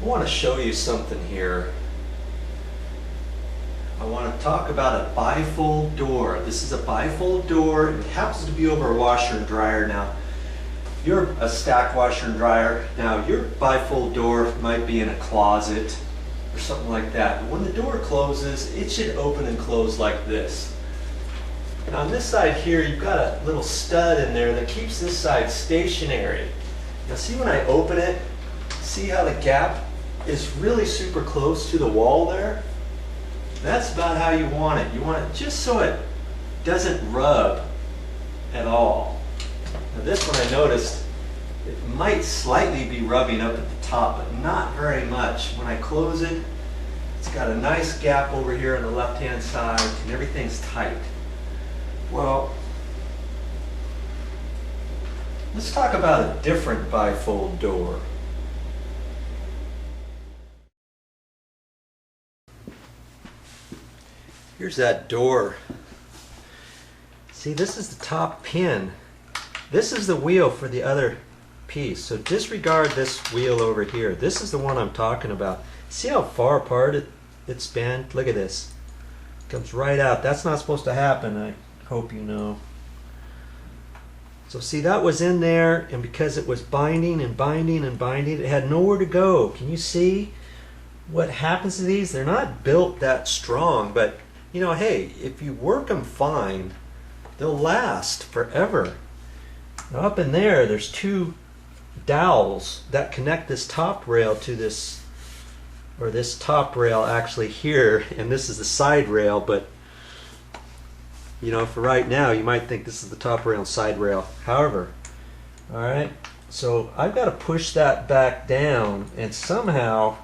want to show you something here. I want to talk about a bifold door. This is a bifold door. It happens to be over a washer and dryer. Now, you're a stack washer and dryer. Now, your bifold door might be in a closet or something like that. But when the door closes, it should open and close like this. Now, on this side here, you've got a little stud in there that keeps this side stationary. Now, see when I open it, see how the gap is really super close to the wall there? That's about how you want it. You want it just so it doesn't rub at all. Now this one I noticed, it might slightly be rubbing up at the top, but not very much. When I close it, it's got a nice gap over here on the left-hand side, and everything's tight. Well, let's talk about a different bifold door. Here's that door. See, this is the top pin. This is the wheel for the other piece. So disregard this wheel over here. This is the one I'm talking about. See how far apart it's bent? Look at this. It comes right out. That's not supposed to happen, I hope you know. So see, that was in there, and because it was binding and binding and binding, it had nowhere to go. Can you see what happens to these? They're not built that strong, but you know, hey, if you work them fine, they'll last forever. Now up in there, there's two dowels that connect this top rail to this, or this top rail actually here, and this is the side rail, but you know, for right now, you might think this is the top rail and side rail. However, all right, so I've got to push that back down, and somehow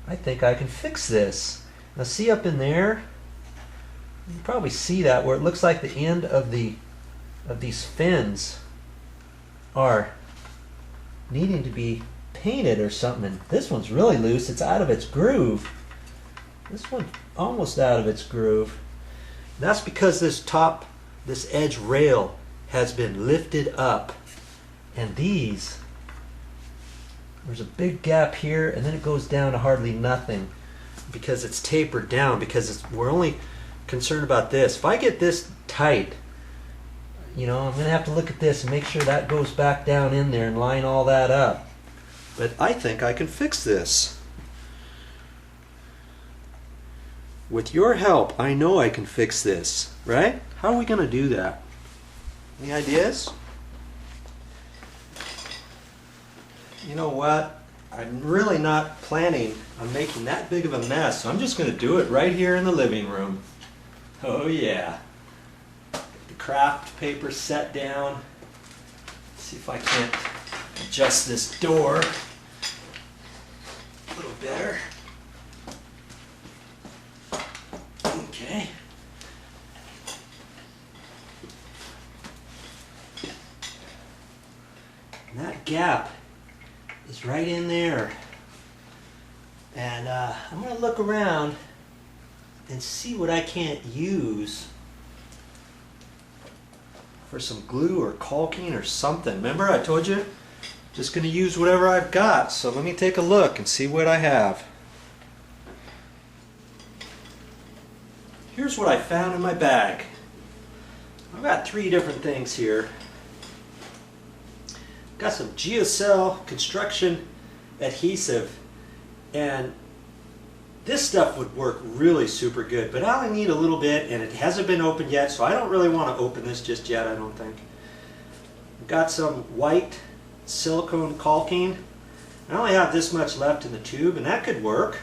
I think I can fix this. Now see up in there, you can probably see that where it looks like the end of these fins are needing to be painted or something. And this one's really loose. It's out of its groove. This one's almost out of its groove. And that's because this edge rail has been lifted up, and there's a big gap here, and then it goes down to hardly nothing, because it's tapered down, because we're only concerned about this. If I get this tight, you know, I'm going to have to look at this and make sure that goes back down in there and line all that up. But I think I can fix this. With your help, I know I can fix this, right? How are we going to do that? Any ideas? You know what? I'm really not planning on making that big of a mess, so I'm just going to do it right here in the living room. Oh yeah. Get the craft paper set down. See if I can't adjust this door a little better. Okay. And that gap is right in there, and I'm going to look around and see what I can't use for some glue or caulking or something. Remember I told you, just going to use whatever I've got, so let me take a look and see what I have. Here's what I found in my bag. I've got 3 different things here. Got some Geocell construction adhesive, and this stuff would work really super good, but I only need a little bit, and it hasn't been opened yet, so I don't really want to open this just yet, I don't think. I've got some white silicone caulking. I only have this much left in the tube, and that could work.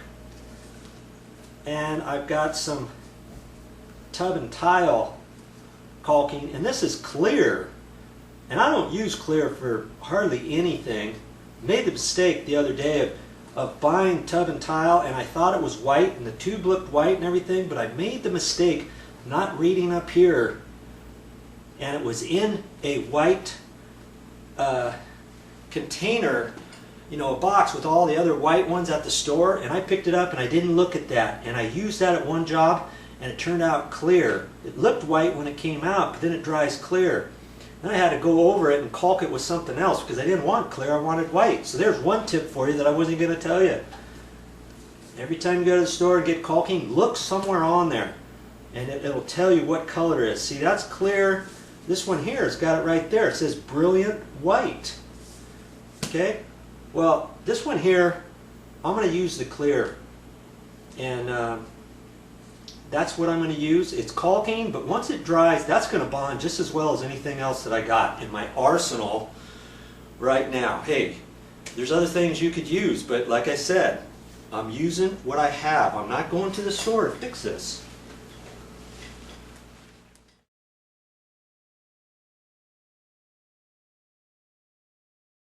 And I've got some tub and tile caulking, and this is clear. And I don't use clear for hardly anything. Made the mistake the other day of buying tub and tile, and I thought it was white, and the tube looked white and everything, but I made the mistake not reading up here, and it was in a white container, you know, a box with all the other white ones at the store, and I picked it up and I didn't look at that, and I used that at one job, and it turned out clear. It looked white when it came out, but then it dries clear. Then I had to go over it and caulk it with something else because I didn't want clear, I wanted white. So there's one tip for you that I wasn't going to tell you. Every time you go to the store and get caulking, look somewhere on there and it'll tell you what color it is. See, that's clear. This one here has got it right there. It says brilliant white. Okay? Well, this one here, I'm going to use the clear. And that's what I'm going to use. It's caulking, but once it dries, that's going to bond just as well as anything else that I got in my arsenal right now. Hey, there's other things you could use, but like I said, I'm using what I have. I'm not going to the store to fix this.